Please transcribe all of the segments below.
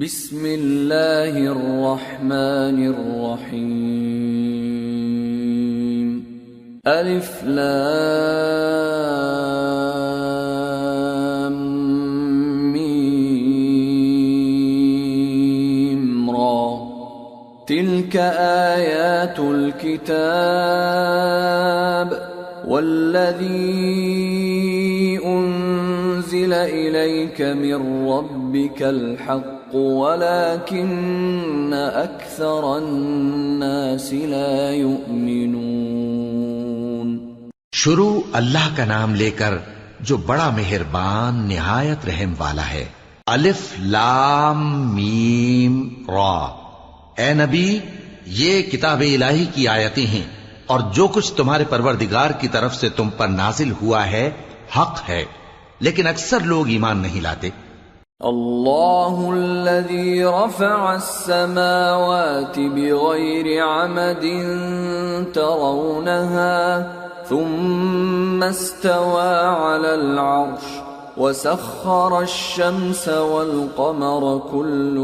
بسم اللہ الرحمن الرحیم الف لام میم را تلك آیات الكتاب والذی انزل الیک من ربک الحق ولكن اکثر الناس لا يؤمنون۔ شروع اللہ کا نام لے کر جو بڑا مہربان نہایت رحم والا ہے۔ الف لام میم را، اے نبی یہ کتاب الہی کی آیتیں ہیں اور جو کچھ تمہارے پروردگار کی طرف سے تم پر نازل ہوا ہے حق ہے، لیکن اکثر لوگ ایمان نہیں لاتے۔ اللہ الذی رفع السماوات بغیر عمد ترونها ثم استوى على العرش وسخر الشمس والقمر كل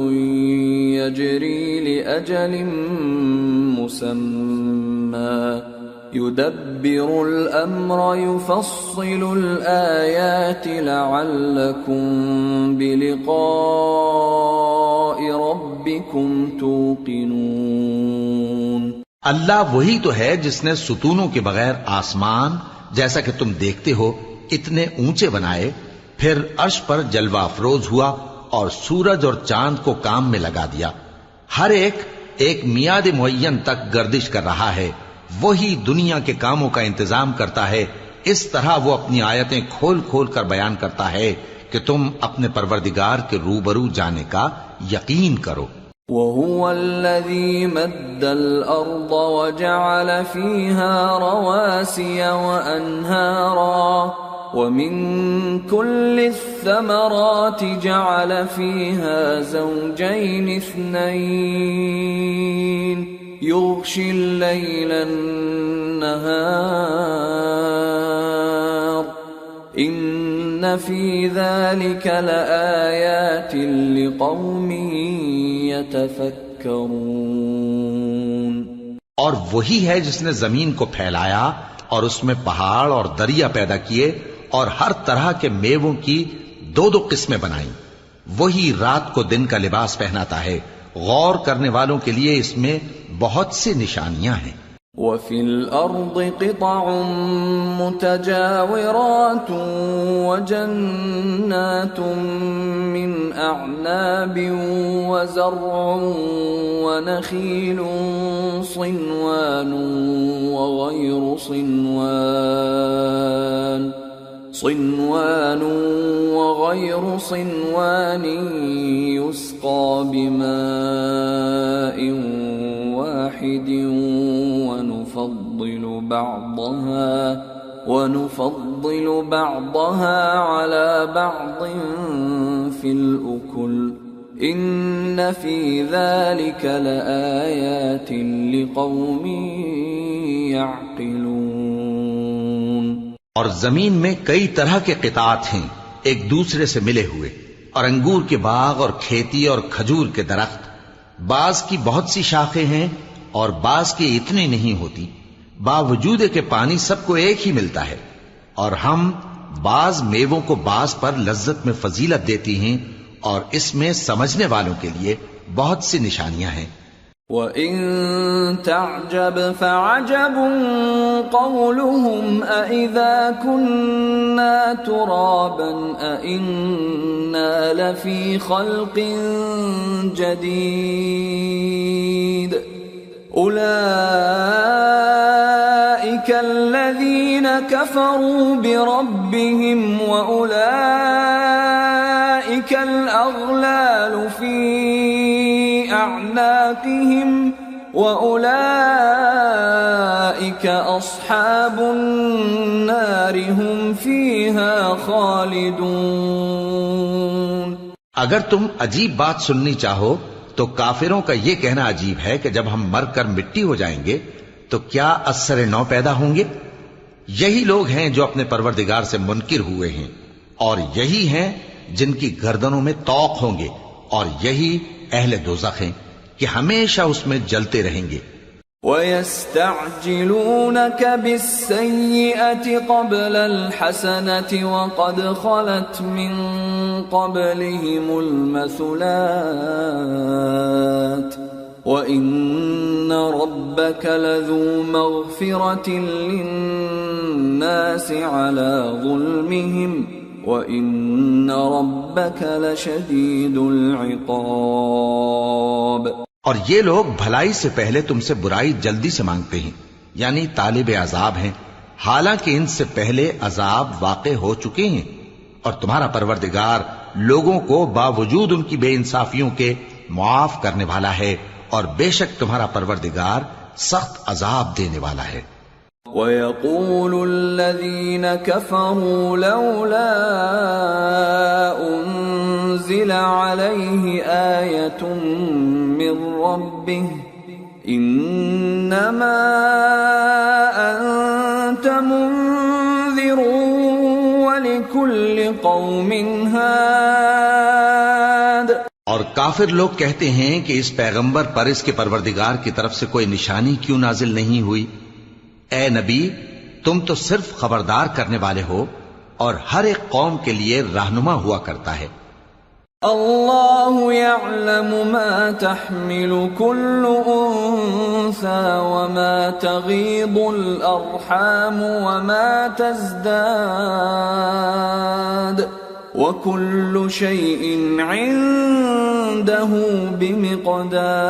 يجري لأجل مسمى يدبر الأمر يفصل الآيات لعلكم بلقاء ربكم توقنون۔ اللہ وہی تو ہے جس نے ستونوں کے بغیر آسمان جیسا کہ تم دیکھتے ہو اتنے اونچے بنائے، پھر عرش پر جلوہ افروز ہوا اور سورج اور چاند کو کام میں لگا دیا، ہر ایک میعاد معین تک گردش کر رہا ہے، وہی دنیا کے کاموں کا انتظام کرتا ہے، اس طرح وہ اپنی آیتیں کھول کھول کر بیان کرتا ہے کہ تم اپنے پروردگار کے روبرو جانے کا یقین کرو۔ وَهُوَ الَّذِي مَدَّ الْأَرْضَ وَجَعَلَ فِيهَا رَوَاسِيَ وَأَنْهَارًا وَمِن كُلِّ الثَّمَرَاتِ جَعَلَ فِيهَا زَوْجَيْنِ اثْنَيْنِ يغشي الليل النهار إن في ذلك لآيات لقوم يتفكرون۔ اور وہی ہے جس نے زمین کو پھیلایا اور اس میں پہاڑ اور دریا پیدا کیے اور ہر طرح کے میووں کی دو قسمیں بنائیں، وہی رات کو دن کا لباس پہناتا ہے، غور کرنے والوں کے لیے اس میں بہت سی نشانیاں ہیں۔ وَفِي الْأَرْضِ قِطَعٌ مُتَجَاوِرَاتٌ وَجَنَّاتٌ مِّنْ أَعْنَابٍ وَزَرْعٌ وَنَخِيلٌ صِنْوَانٌ وَغَيْرُ صِنْوَانٍ يُسْقَى بِمَاءٍ واحد ونفضل بعضها على بعض في الأكل إن في ذلك لآيات لقوم يعقلون۔ اور زمین میں کئی طرح کے قطعات ہیں ایک دوسرے سے ملے ہوئے، اور انگور کے باغ اور کھیتی اور کھجور کے درخت، بعض کی بہت سی شاخیں ہیں اور بعض کی اتنی نہیں ہوتی، باوجود کہ پانی سب کو ایک ہی ملتا ہے، اور ہم بعض میووں کو بعض پر لذت میں فضیلت دیتی ہیں، اور اس میں سمجھنے والوں کے لیے بہت سی نشانیاں ہیں۔ وَإِن تَعْجَبْ فَعَجَبٌ قَوْلُهُمْ أَإِذَا كُنَّا تُرَابًا أَإِنَّا لَفِي خَلْقٍ جَدِيدٍ أُولَئِكَ الَّذِينَ كَفَرُوا بِرَبِّهِمْ وَأُولَئِكَ الْأَغْلَالُ فِي أَعْنَاقِهِمْ وَأُولَئِكَ أَصْحَابُ النَّارِ هُمْ فِيهَا خَالِدُونَ۔ اگر تم عجیب بات سننی چاہو تو کافروں کا یہ کہنا عجیب ہے کہ جب ہم مر کر مٹی ہو جائیں گے تو کیا از سر نو پیدا ہوں گے؟ یہی لوگ ہیں جو اپنے پروردگار سے منکر ہوئے ہیں، اور یہی ہیں جن کی گردنوں میں طوق ہوں گے، اور یہی اہل دوزخ ہیں کہ ہمیشہ اس میں جلتے رہیں گے. وَيَسْتَعْجِلُونَكَ بِالسَّيِّئَةِ قَبْلَ الْحَسَنَةِ وَقَدْ خَلَتْ مِنْ قَبْلِهِمُ الْمَثُلَاتِ وَإِنَّ رَبَّكَ لَذُو مَغْفِرَةٍ لِلنَّاسِ عَلَى ظُلْمِهِمْ وَإِنَّ رَبَّكَ لَشَدِيدُ الْعِقَابِ. اور یہ لوگ بھلائی سے پہلے تم سے برائی جلدی سے مانگتے ہیں، یعنی طالب عذاب ہیں، حالانکہ ان سے پہلے عذاب واقع ہو چکے ہیں. اور تمہارا پروردگار لوگوں کو باوجود ان کی بے انصافیوں کے معاف کرنے والا ہے، اور بے شک تمہارا پروردگار سخت عذاب دینے والا ہے. وَيَقُولُ الَّذِينَ كَفَرُوا لَوْلَا أُنزِلَ عَلَيْهِ آيَةٌ مِّن رَّبِّهِ إِنَّمَا أَنتَ مُنذِرٌ وَلِكُلِّ قَوْمٍ هَادٍ. اور کافر لوگ کہتے ہیں کہ اس پیغمبر پر اس کے پروردگار کی طرف سے کوئی نشانی کیوں نازل نہیں ہوئی؟ اے نبی، تم تو صرف خبردار کرنے والے ہو اور ہر ایک قوم کے لیے رہنما ہوا کرتا ہے. اللہ يعلم ما تحمل كل انثى وما تغيض الارحام وما تزداد وكل شيء عنده بمقدار.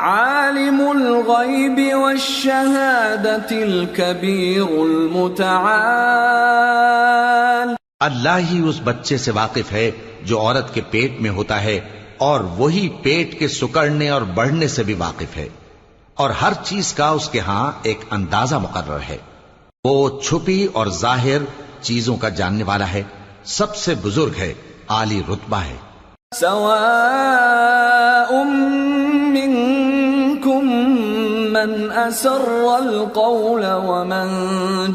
عالم الغیب والشہادة الکبیر المتعال. اللہ ہی اس بچے سے واقف ہے جو عورت کے پیٹ میں ہوتا ہے، اور وہی پیٹ کے سکڑنے اور بڑھنے سے بھی واقف ہے، اور ہر چیز کا اس کے ہاں ایک اندازہ مقرر ہے. وہ چھپی اور ظاہر چیزوں کا جاننے والا ہے، سب سے بزرگ ہے، عالی رتبہ ہے. سواء منكم من أسر القول ومن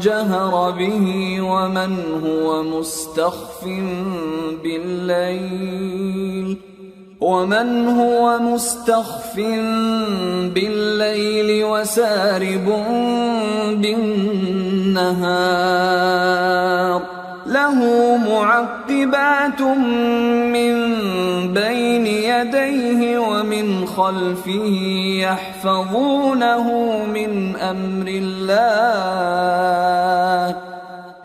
جهر به ومن هو مستخف بالليل وسارب بالنهار. له معقبات من بين يديه ومن خلفه يحفظونه من أمر الله.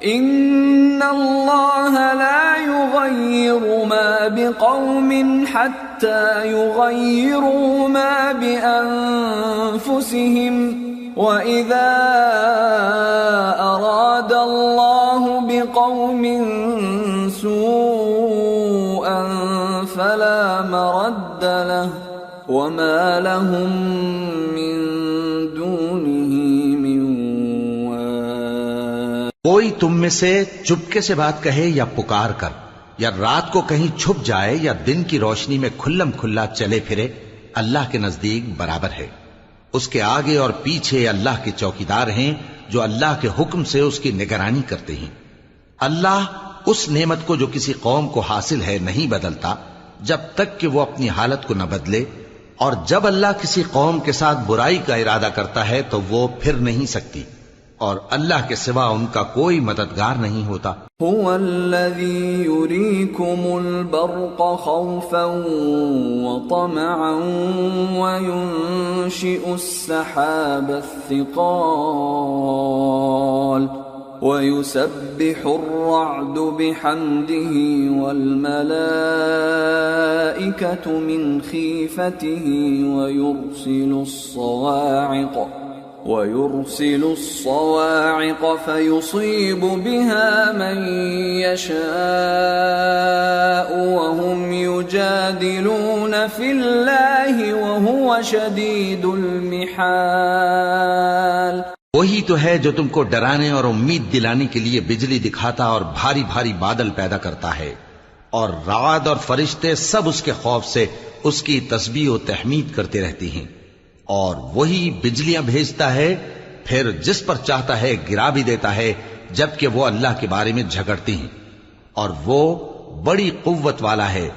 إن الله لا يغير ما بقوم حتى يغيروا ما بأنفسهم. وَإِذَا أَرَادَ اللَّهُ بِقَوْمٍ سُوءًا فَلَا مَرَدَّ لَهُ وَمَا لَهُم مِّن دُونِهِ مِن وَالٍ. کوئی تم میں سے چپکے سے بات کہے یا پکار کر، یا رات کو کہیں چھپ جائے یا دن کی روشنی میں کھلم کھلا چلے پھرے، اللہ کے نزدیک برابر ہے. اس کے آگے اور پیچھے اللہ کے چوکیدار ہیں جو اللہ کے حکم سے اس کی نگرانی کرتے ہیں. اللہ اس نعمت کو جو کسی قوم کو حاصل ہے نہیں بدلتا جب تک کہ وہ اپنی حالت کو نہ بدلے، اور جب اللہ کسی قوم کے ساتھ برائی کا ارادہ کرتا ہے تو وہ پھر نہیں سکتی، اور اللہ کے سوا ان کا کوئی مددگار نہیں ہوتا. هو الذي يريكم البرق خوفا وطمعا وينشئ السحاب الثقال ويسبح الرعد بحمده والملائكة من خيفته ويرسل الصواعق فيصيب بها من يشاء وهم يجادلون في الله وهو شديد المحال. وہی تو ہے جو تم کو ڈرانے اور امید دلانے کے لیے بجلی دکھاتا اور بھاری بھاری بادل پیدا کرتا ہے، اور رعد اور فرشتے سب اس کے خوف سے اس کی تسبیح و تحمید کرتے رہتے ہیں. اور وہی بجلیاں بھیجتا ہے، پھر جس پر چاہتا ہے گرا بھی دیتا ہے، جبکہ وہ اللہ کے بارے میں جھگڑتے ہیں، اور وہ بڑی قوت والا ہے.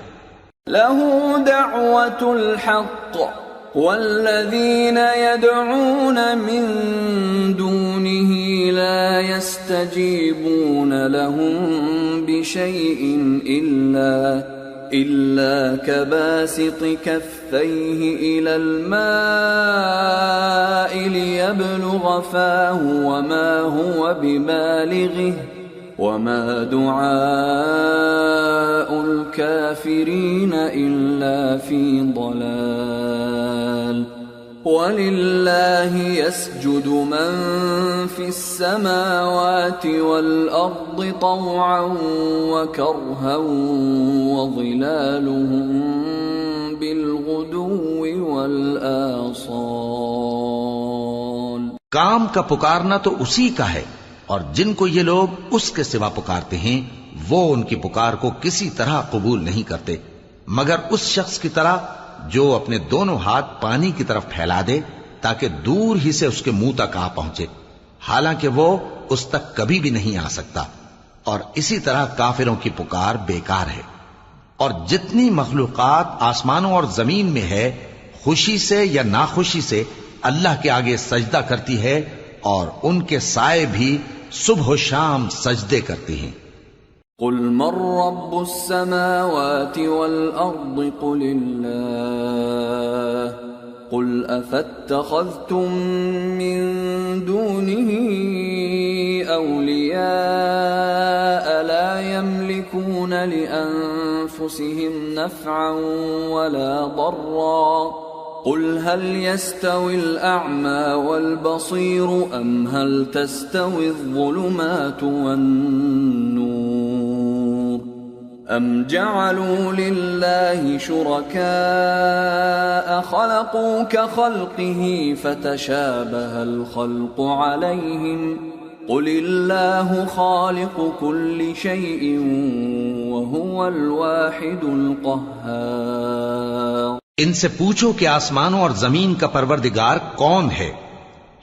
له دعوة الحق والذين يدعون من دونه لا يستجيبون لهم بشيء إلا كباسط كفيه إلى الماء ليبلغ فاه وما هو ببالغه وما دعاء الكافرين إلا في ضلال ولله يسجد من في السماوات والأرض طوعا وكرها وظلالهم بالغدو والآصال. کام کا پکارنا تو اسی کا ہے، اور جن کو یہ لوگ اس کے سوا پکارتے ہیں وہ ان کی پکار کو کسی طرح قبول نہیں کرتے مگر اس شخص کی طرح جو اپنے دونوں ہاتھ پانی کی طرف پھیلا دے تاکہ دور ہی سے اس کے منہ تک آ پہنچے، حالانکہ وہ اس تک کبھی بھی نہیں آ سکتا. اور اسی طرح کافروں کی پکار بیکار ہے. اور جتنی مخلوقات آسمانوں اور زمین میں ہے خوشی سے یا ناخوشی سے اللہ کے آگے سجدہ کرتی ہے، اور ان کے سائے بھی صبح و شام سجدے کرتے ہیں. قل من رب السماوات والأرض قل الله قل أفاتخذتم من دونه أولياء لا يملكون لأنفسهم نفعا ولا ضرا قل هل يستوي الأعمى والبصير أم هل تستوي الظلمات والنور أم جعلوا لله شركاء خلقوا كخلقه فتشابه الخلق عليهم قل الله خالق كل شيء وهو الواحد القهار. ان سے پوچھو کہ آسمانوں اور زمین کا پروردگار کون ہے؟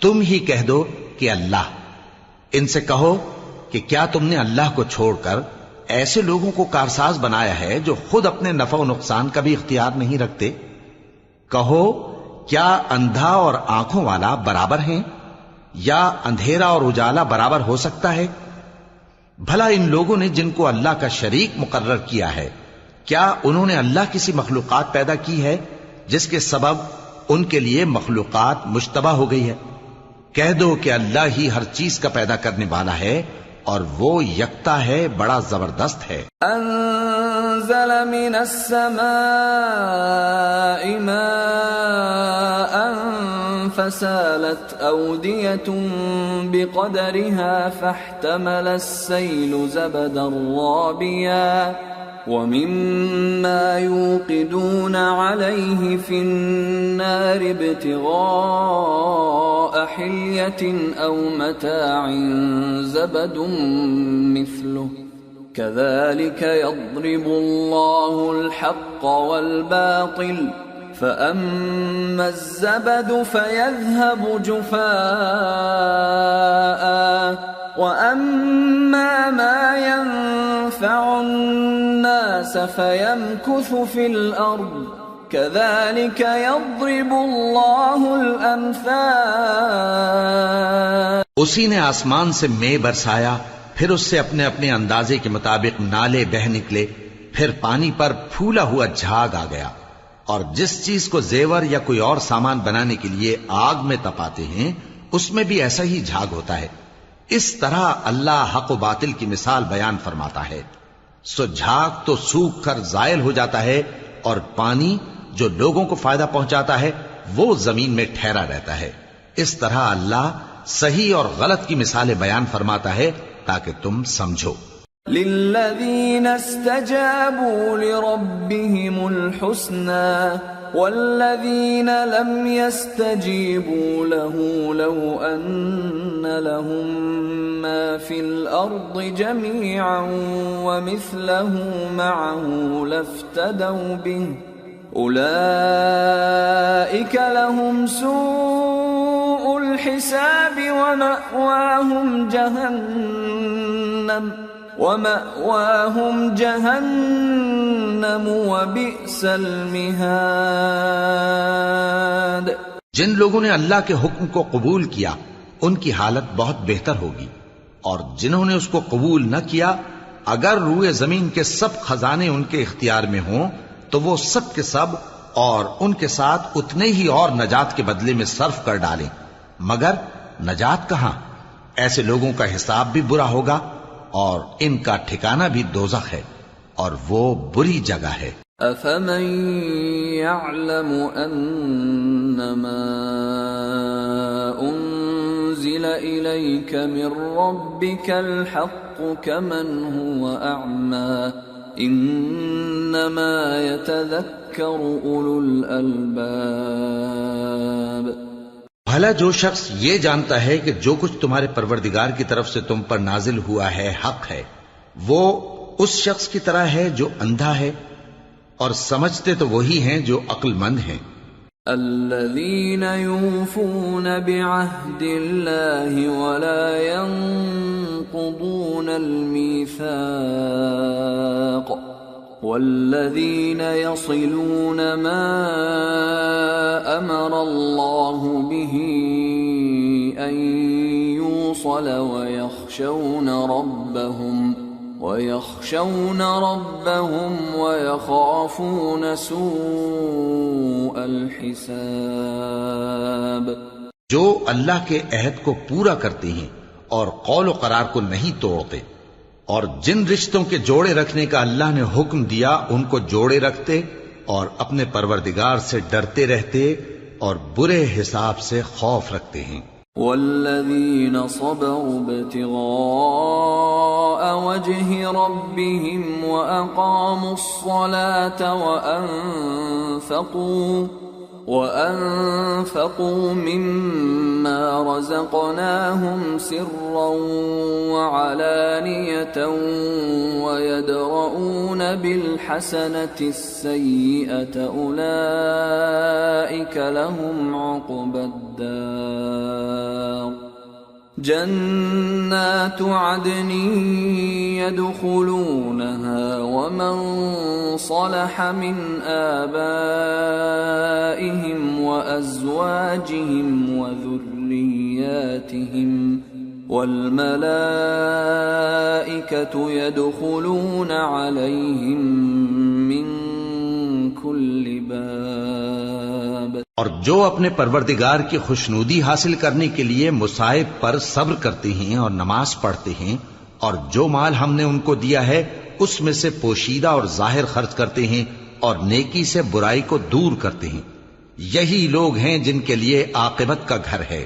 تم ہی کہہ دو کہ اللہ. ان سے کہو کہ کیا تم نے اللہ کو چھوڑ کر ایسے لوگوں کو کارساز بنایا ہے جو خود اپنے نفع و نقصان کا بھی اختیار نہیں رکھتے؟ کہو کیا اندھا اور آنکھوں والا برابر ہیں، یا اندھیرا اور اجالا برابر ہو سکتا ہے؟ بھلا ان لوگوں نے جن کو اللہ کا شریک مقرر کیا ہے، کیا انہوں نے اللہ کسی مخلوقات پیدا کی ہے جس کے سبب ان کے لیے مخلوقات مشتبہ ہو گئی ہے؟ کہہ دو کہ اللہ ہی ہر چیز کا پیدا کرنے والا ہے اور وہ یکتا ہے، بڑا زبردست ہے. انزل من السماء ماء فسالت أودية بقدرها فاحتمل السيل زبدا رابيا ومما يوقدون عليه في النار ابتغاء حلية أو متاع زبد مثله كذلك يضرب الله الحق والباطل فأما الزبد فيذهب جفاء وأما ما ينفع الناس فيمكث في الأرض كذلك يضرب الله الأمثال. اسی نے آسمان سے مے برسایا، پھر اس سے اپنے اپنے اندازے کے مطابق نالے بہ نکلے، پھر پانی پر پھولا ہوا جھاگ آ گیا. اور جس چیز کو زیور یا کوئی اور سامان بنانے کے لیے آگ میں تپاتے ہیں اس میں بھی ایسا ہی جھاگ ہوتا ہے. اس طرح اللہ حق و باطل کی مثال بیان فرماتا ہے. سو جھاگ تو سوکھ کر زائل ہو جاتا ہے، اور پانی جو لوگوں کو فائدہ پہنچاتا ہے وہ زمین میں ٹھہرا رہتا ہے. اس طرح اللہ صحیح اور غلط کی مثالیں بیان فرماتا ہے تاکہ تم سمجھو. للذین استجابوا لربهم الحسنى والذین لم يستجیبوا له لو ان لهم ما في الارض جميعا ومثله معه لافتدوا به اولئک لهم سوء الحساب ومأواهم جهنم ومأواهم جہنم وبئس المہاد۔ جن لوگوں نے اللہ کے حکم کو قبول کیا ان کی حالت بہت بہتر ہوگی، اور جنہوں نے اس کو قبول نہ کیا اگر روئے زمین کے سب خزانے ان کے اختیار میں ہوں تو وہ سب کے سب اور ان کے ساتھ اتنے ہی اور نجات کے بدلے میں صرف کر ڈالیں، مگر نجات کہاں؟ ایسے لوگوں کا حساب بھی برا ہوگا اور ان کا ٹھکانہ بھی دوزخ ہے، اور وہ بری جگہ ہے۔ أفمن يعلم أنما أنزل إليك من ربك الحق كمن هو أعمى إنما يتذكر أولو الألباب۔ بھلا جو شخص یہ جانتا ہے کہ جو کچھ تمہارے پروردگار کی طرف سے تم پر نازل ہوا ہے حق ہے، وہ اس شخص کی طرح ہے جو اندھا ہے، اور سمجھتے تو وہی ہیں جو عقل مند ہیں۔ الذين يوفون بعهد الله ولا ينقضون الميثاق والذين يصلون ما أمر الله به أن يوصل ويخشون ربهم ويخافون سوء الحساب۔ جو اللہ کے عہد کو پورا کرتے ہیں اور قول و قرار کو نہیں توڑتے، اور جن رشتوں کے جوڑے رکھنے کا اللہ نے حکم دیا ان کو جوڑے رکھتے، اور اپنے پروردگار سے ڈرتے رہتے اور برے حساب سے خوف رکھتے ہیں۔ والذین صبروا ابتغاء وجه ربهم وأقاموا الصلاة وأنفقوا مما رزقناهم سرا وعلانية ويدرؤون بالحسنة السيئة أولئك لهم عقبى الدار۔ جنات عدن يدخلونها ومن صلح من آبائهم وأزواجهم وذرياتهم والملائكة يدخلون عليهم من كل باب۔ اور جو اپنے پروردگار کی خوشنودی حاصل کرنے کے لیے مصائب پر صبر کرتے ہیں اور نماز پڑھتے ہیں، اور جو مال ہم نے ان کو دیا ہے اس میں سے پوشیدہ اور ظاہر خرچ کرتے ہیں اور نیکی سے برائی کو دور کرتے ہیں، یہی لوگ ہیں جن کے لیے عاقبت کا گھر ہے،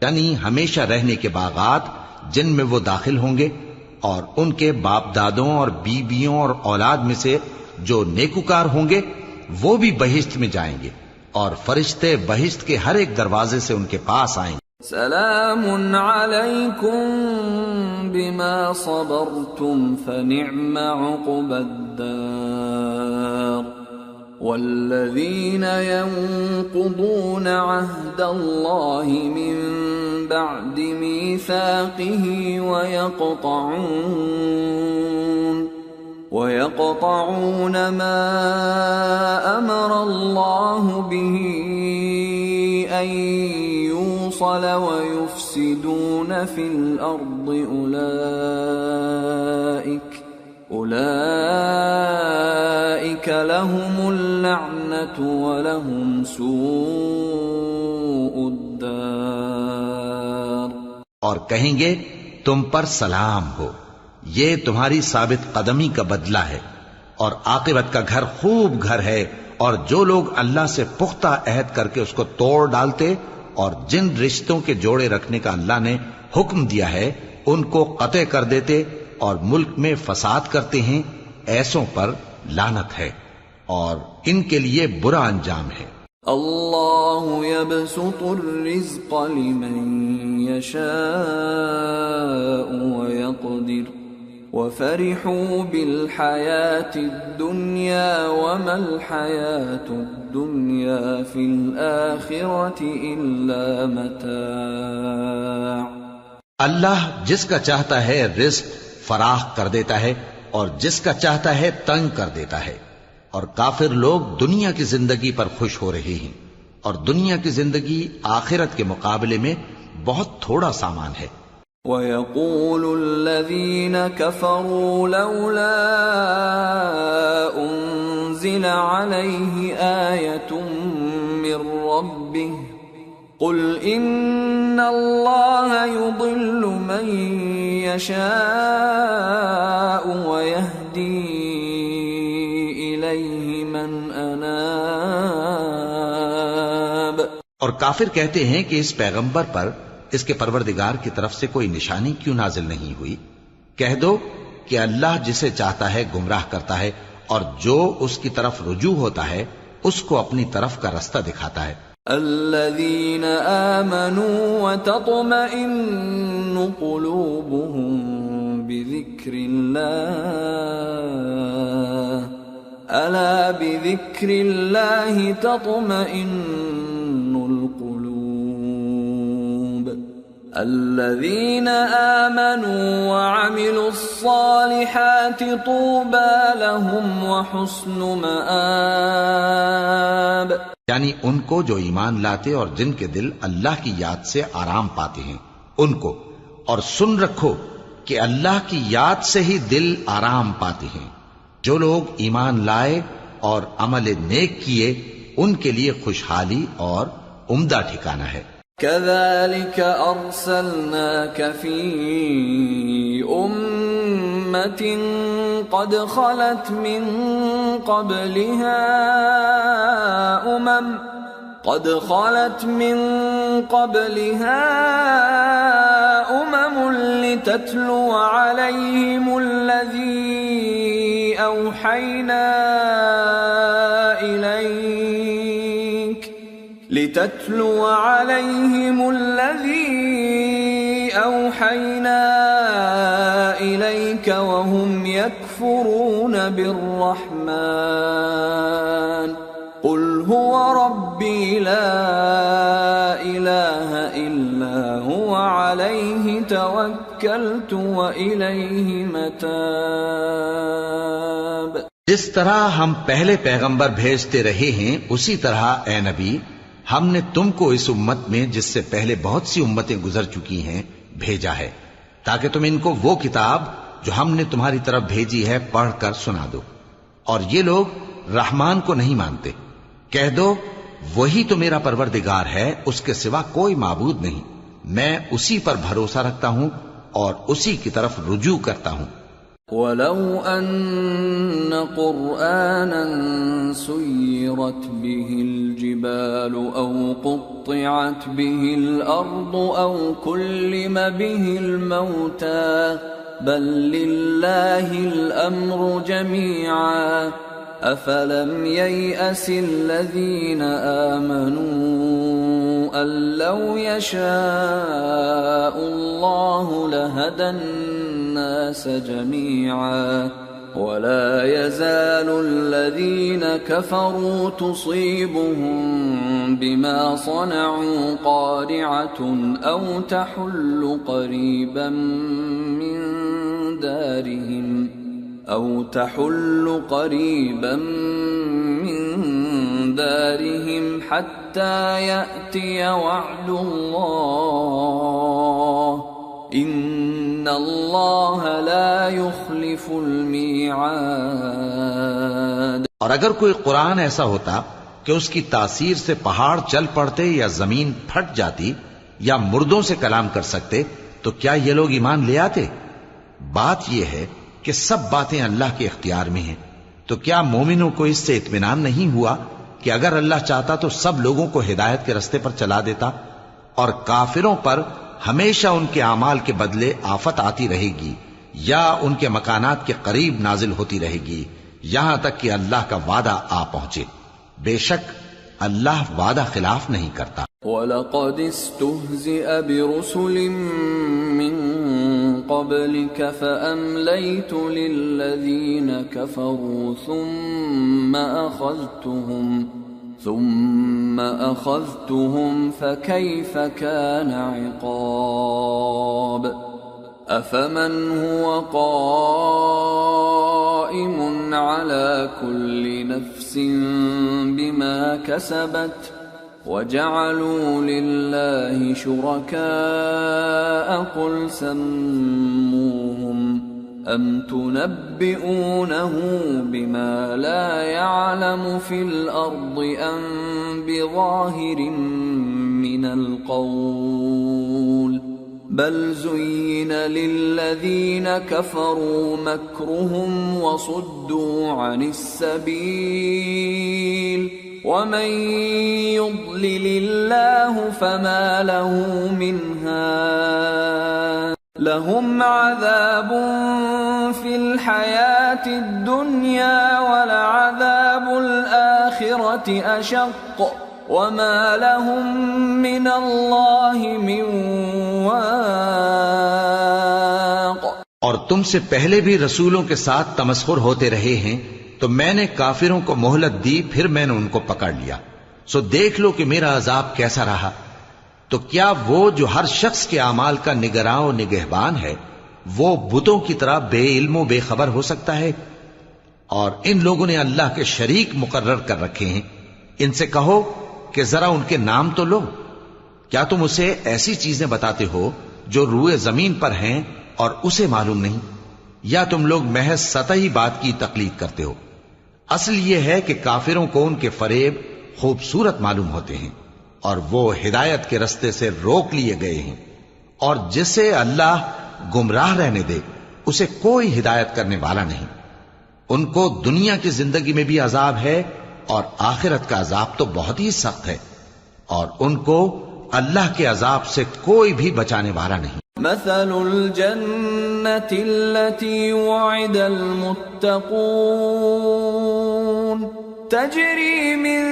یعنی ہمیشہ رہنے کے باغات جن میں وہ داخل ہوں گے، اور ان کے باپ دادوں اور بیویوں اور اولاد میں سے جو نیکوکار ہوں گے وہ بھی بہشت میں جائیں گے، اور فرشتے بہشت کے ہر ایک دروازے سے ان کے پاس آئیں گے۔ سلام علیکم بما صبرتم فنعم عقبى الدار۔ والذین ينقضون عهد الله من بعد ميثاقه ويقطعون ما أمر الله به أن يوصل ويفسدون في الأرض أولئك لهم اللعنة ولهم سوء الدار۔ اور کہیں گے تم پر سلام ہو، یہ تمہاری ثابت قدمی کا بدلہ ہے، اور عاقبت کا گھر خوب گھر ہے، اور جو لوگ اللہ سے پختہ عہد کر کے اس کو توڑ ڈالتے اور جن رشتوں کے جوڑے رکھنے کا اللہ نے حکم دیا ہے ان کو قطع کر دیتے اور ملک میں فساد کرتے ہیں، ایسوں پر لعنت ہے اور ان کے لیے برا انجام ہے۔ اللہ يبسط الرزق لمن يشاء ويقدر وفرحوا بالحياة الدنيا وما الحياة الدنيا في الآخرة إلا متاع۔ اللہ جس کا چاہتا ہے رزق فراخ کر دیتا ہے اور جس کا چاہتا ہے تنگ کر دیتا ہے. اور کافر لوگ دنیا کی زندگی پر خوش ہو رہے ہیں اور دنیا کی زندگی آخرت کے مقابلے میں بہت تھوڑا سامان ہے. وَيَقُولُ الَّذِينَ كَفَرُوا لَوْلَا أُنزِلَ عَلَيْهِ آيَةٌ مِّن رَّبِّهِ قُلْ إِنَّ اللَّهَ يُضِلُّ مَن يَشَاءُ وَيَهْدِي إِلَيْهِ مَنْ أَنَابَ. اور کافر کہتے ہیں کہ اس پیغمبر پر اس کے پروردگار کی طرف سے کوئی نشانی کیوں نازل نہیں ہوئی؟ کہہ دو کہ اللہ جسے چاہتا ہے گمراہ کرتا ہے اور جو اس کی طرف رجوع ہوتا ہے اس کو اپنی طرف کا رستہ دکھاتا ہے. الذين آمنوا وتطمئن قلوبهم بذكر الله ألا بذكر الله تطمئن القلوب الذين آمنوا وعملوا الصالحات طوبى لهم وحسن مآب. یعنی ان کو جو ایمان لاتے اور جن کے دل اللہ کی یاد سے آرام پاتے ہیں ان کو. اور سن رکھو کہ اللہ کی یاد سے ہی دل آرام پاتے ہیں. جو لوگ ایمان لائے اور عمل نیک کیے ان کے لیے خوشحالی اور عمدہ ٹھکانہ ہے. كذلك أرسلناك في أمة قد خلت من قبلها أمم لتتلو عليهم الذي أوحينا إليك وهم يكفرون بالرحمن قل هو ربي لا إله إلا هو عليه توكلت وإليه متاب. جس طرح ہم پہلے پیغمبر بھیجتے رہے ہیں اسی طرح اے نبی ہم نے تم کو اس امت میں جس سے پہلے بہت سی امتیں گزر چکی ہیں بھیجا ہے تاکہ تم ان کو وہ کتاب جو ہم نے تمہاری طرف بھیجی ہے پڑھ کر سنا دو. اور یہ لوگ رحمان کو نہیں مانتے. کہہ دو وہی تو میرا پروردگار ہے، اس کے سوا کوئی معبود نہیں، میں اسی پر بھروسہ رکھتا ہوں اور اسی کی طرف رجوع کرتا ہوں. وَلَوْ أَنَّ قُرْآنًا سُيِّرَتْ بِهِ الْجِبَالُ أَوْ قُطِّعَتْ بِهِ الْأَرْضُ أَوْ كُلِّمَ بِهِ الْمَوْتَى بَل لِّلَّهِ الْأَمْرُ جَمِيعًا أَفَلَمْ يَيْأَسِ الَّذِينَ آمَنُوا أَن لَّوْ يَشَاءُ اللَّهُ لَهَدَى النَّاسَ جَمِيعًا وَلَا يَزَالُ الَّذِينَ كَفَرُوا تُصِيبُهُم بِمَا صَنَعُوا قَارِعَةٌ أَوْ تَحُلُّ قَرِيبًا من دارهم حتى يأتي وعد الله إن الله لا يخلف الميعاد. اور اگر کوئی قرآن ایسا ہوتا کہ اس کی تاثیر سے پہاڑ چل پڑتے یا زمین پھٹ جاتی یا مردوں سے کلام کر سکتے تو کیا یہ لوگ ایمان لے آتے؟ بات یہ ہے کہ سب باتیں اللہ کے اختیار میں ہیں. تو کیا مومنوں کو اس سے اطمینان نہیں ہوا کہ اگر اللہ چاہتا تو سب لوگوں کو ہدایت کے رستے پر چلا دیتا؟ اور کافروں پر ہمیشہ ان کے اعمال کے بدلے آفت آتی رہے گی یا ان کے مکانات کے قریب نازل ہوتی رہے گی یہاں تک کہ اللہ کا وعدہ آ پہنچے. بے شک اللہ وعدہ خلاف نہیں کرتا. وَلَقَدِ اسْتُهْزِئَ بِرُسُلٍ مِّن قَبْلِكَ فَأَمْلَيْتُ لِلَّذِينَ كَفَرُوا ثُمَّ أَخَذْتُهُمْ فَكَيْفَ كَانَ عِقَابِ. أفمن هو قائم على كل نفس بما كسبت وجعلوا لله شركاء قل سموهم أم تنبئونه بما لا يعلم في الأرض أم بظاهر من القول بل زين للذين كفروا مكرهم وصدوا عن السبيل ومن يضلل الله فما له من هاد لهم عذاب في الحياة الدنيا ولعذاب الآخرة أشق وما لهم من الله من واق۔ اور تم سے پہلے بھی رسولوں کے ساتھ تمسخر ہوتے رہے ہیں، تو میں نے کافروں کو مہلت دی، پھر میں نے ان کو پکڑ لیا، سو دیکھ لو کہ میرا عذاب کیسا رہا۔ تو کیا وہ جو ہر شخص کے اعمال کا نگراں و نگہبان ہے، وہ بتوں کی طرح بے علم و بے خبر ہو سکتا ہے؟ اور ان لوگوں نے اللہ کے شریک مقرر کر رکھے ہیں۔ ان سے کہو کہ ذرا ان کے نام تو لو۔ کیا تم اسے ایسی چیزیں بتاتے ہو جو روئے زمین پر ہیں اور اسے معلوم نہیں، یا تم لوگ محض سطحی بات کی تقلید کرتے ہو؟ اصل یہ ہے کہ کافروں کو ان کے فریب خوبصورت معلوم ہوتے ہیں اور وہ ہدایت کے رستے سے روک لیے گئے ہیں، اور جسے اللہ گمراہ رہنے دے اسے کوئی ہدایت کرنے والا نہیں۔ ان کو دنیا کی زندگی میں بھی عذاب ہے اور آخرت کا عذاب تو بہت ہی سخت ہے، اور ان کو اللہ کے عذاب سے کوئی بھی بچانے والا نہیں۔ مثل الجنة التي وعد المتقون تجري من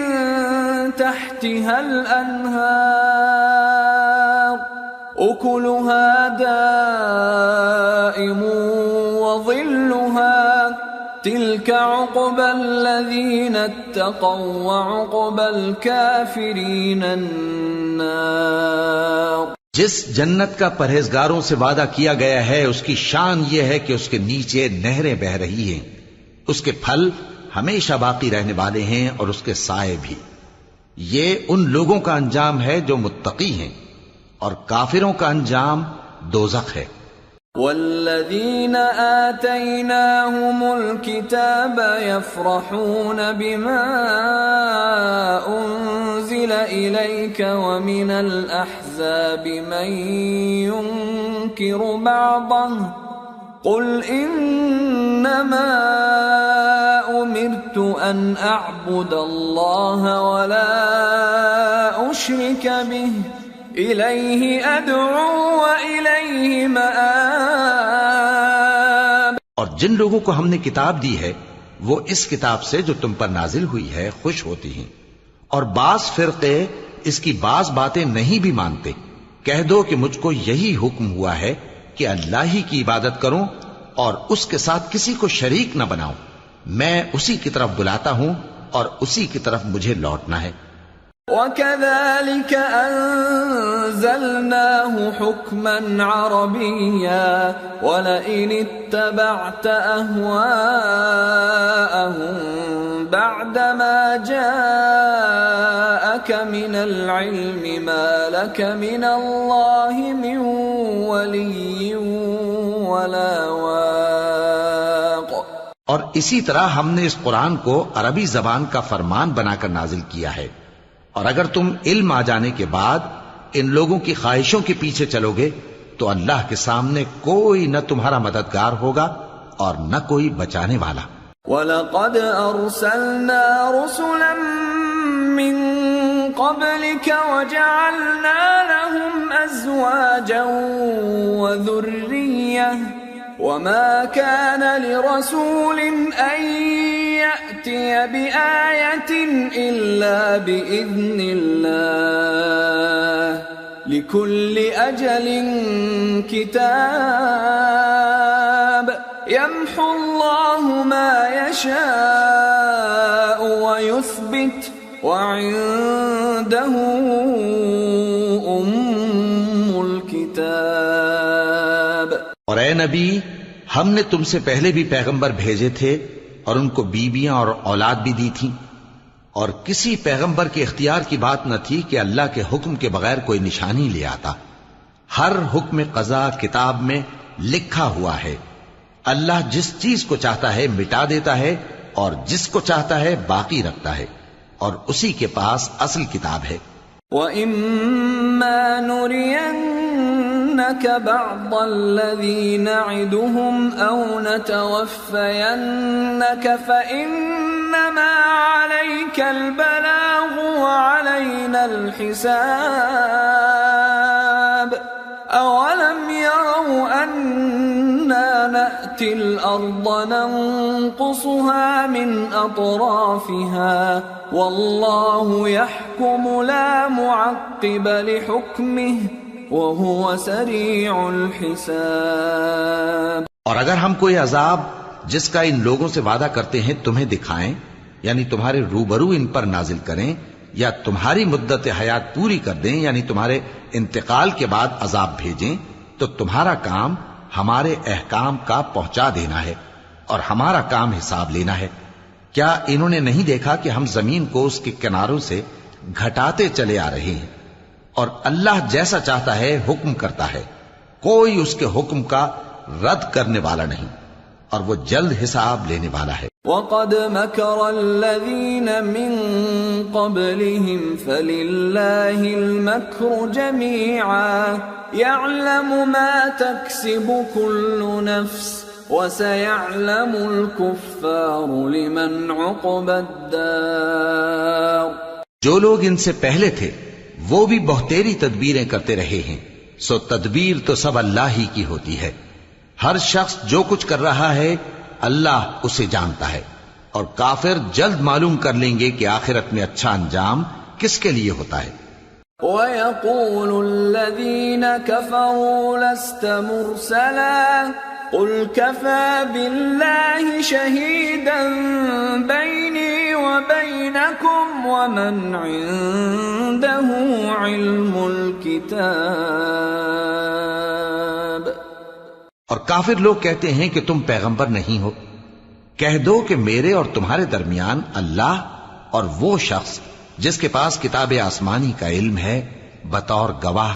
تحتها الأنهار أكلها دائم وظلها تلك عقبى الذين اتقوا وعقبى الكافرين النار۔ جس جنت کا پرہیزگاروں سے وعدہ کیا گیا ہے اس کی شان یہ ہے کہ اس کے نیچے نہریں بہ رہی ہیں، اس کے پھل ہمیشہ باقی رہنے والے ہیں اور اس کے سائے بھی۔ یہ ان لوگوں کا انجام ہے جو متقی ہیں، اور کافروں کا انجام دوزخ ہے۔ والذين آتيناهم الكتاب يفرحون بما أنزل إليك ومن الأحزاب من ينكر بعضه قل إنما أمرت أن أعبد الله ولا أشرك به إليه أدعو وإليه مآب۔ اور جن لوگوں کو ہم نے کتاب دی ہے وہ اس کتاب سے جو تم پر نازل ہوئی ہے خوش ہوتی ہیں، اور بعض فرقے اس کی بعض باتیں نہیں بھی مانتے۔ کہہ دو کہ مجھ کو یہی حکم ہوا ہے کہ اللہ ہی کی عبادت کروں اور اس کے ساتھ کسی کو شریک نہ بناؤں۔ میں اسی کی طرف بلاتا ہوں اور اسی کی طرف مجھے لوٹنا ہے۔ وَكَذَلِكَ أَنزَلْنَاهُ حُكْمًا عَرَبِيًّا وَلَئِنِ اتَّبَعْتَ أَهْوَاءَهُمْ بَعْدَمَا جَاءَكَ مِنَ الْعِلْمِ مَا لَكَ مِنَ اللَّهِ مِنْ وَلِيٍّ وَلَا وَاقٍ۔ اور اسی طرح ہم نے اس قرآن کو عربی زبان کا فرمان بنا کر نازل کیا ہے، اور اگر تم علم آ جانے کے بعد ان لوگوں کی خواہشوں کے پیچھے چلو گے تو اللہ کے سامنے کوئی نہ تمہارا مددگار ہوگا اور نہ کوئی بچانے والا۔ وَلَقَدْ أَرْسَلْنَا رُسُلًا مِّن قَبْلِكَ وَجَعَلْنَا لَهُمْ أَزْوَاجًا وَذُرِّيَّةً وَمَا كَانَ لِرَسُولٍ أَن يَأْتِيَ بِآيَةٍ إِلَّا بِإِذْنِ اللَّهِ لِكُلِّ أَجَلٍ كِتَابٌ يَمْحُو اللَّهُ مَا يَشَاءُ وَيُثْبِتُ وَعِندَهُ أُمُّ الْكِتَابِ۔ اور نبی، ہم نے تم سے پہلے بھی پیغمبر بھیجے تھے اور ان کو بیویاں اور اولاد بھی دی تھیں، اور کسی پیغمبر کے اختیار کی بات نہ تھی کہ اللہ کے حکم کے بغیر کوئی نشانی لے آتا۔ ہر حکم قضا کتاب میں لکھا ہوا ہے۔ اللہ جس چیز کو چاہتا ہے مٹا دیتا ہے اور جس کو چاہتا ہے باقی رکھتا ہے، اور اسی کے پاس اصل کتاب ہے۔ وَإِمَّا نُرِيَنَّكَ بَعْضَ الَّذِي نَعِدُهُمْ أَوْ نَتَوَفَّيَنَّكَ فَإِنَّمَا عَلَيْكَ الْبَلَاغُ وَعَلَيْنَا الْحِسَابُ أَوَلَمْ يَرَوْا أَنَّا نَأْتِي الْأَرْضَ نَنقُصُهَا مِنْ أَطْرَافِهَا وَاللَّهُ يَحْكُمُ لَا مُعَقِّبَ لِحُكْمِهِ وَهُوَ سَرِيعُ الْحِسَابِ۔ اور اگر ہم کوئی عذاب جس کا ان لوگوں سے وعدہ کرتے ہیں تمہیں دکھائیں، یعنی تمہارے روبرو ان پر نازل کریں، یا تمہاری مدت حیات پوری کر دیں، یعنی تمہارے انتقال کے بعد عذاب بھیجیں، تو تمہارا کام ہمارے احکام کا پہنچا دینا ہے اور ہمارا کام حساب لینا ہے۔ کیا انہوں نے نہیں دیکھا کہ ہم زمین کو اس کے کناروں سے گھٹاتے چلے آ رہے ہیں، اور اللہ جیسا چاہتا ہے حکم کرتا ہے، کوئی اس کے حکم کا رد کرنے والا نہیں، اور وہ جلد حساب لینے والا ہے۔ وَقَدْ مَكَرَ الَّذِينَ مِن قَبْلِهِمْ فَلِلَّهِ الْمَكْرُ جَمِيعًا يَعْلَمُ مَا تَكْسِبُ كُلُّ نَفْسٍ وَسَيَعْلَمُ الْكُفَّارُ لِمَنْ عُقْبَى الدَّارِ۔ جو لوگ ان سے پہلے تھے وہ بھی بہتیری تدبیریں کرتے رہے ہیں، سو تدبیر تو سب اللہ ہی کی ہوتی ہے۔ ہر شخص جو کچھ کر رہا ہے اللہ اسے جانتا ہے، اور کافر جلد معلوم کر لیں گے کہ آخرت میں اچھا انجام کس کے لیے ہوتا ہے۔ وَيَقُولُ الَّذِينَ كَفَرُوا لَسْتَ مُرْسَلًا قُلْ كَفَى بِاللَّهِ شَهِيدًا بَيْنِي وَبَيْنَكُمْ وَمَنْ عِندَهُ عِلْمُ الْكِتَابِ۔ اور کافر لوگ کہتے ہیں کہ تم پیغمبر نہیں ہو، کہہ دو کہ میرے اور تمہارے درمیان اللہ اور وہ شخص جس کے پاس کتاب آسمانی کا علم ہے بطور گواہ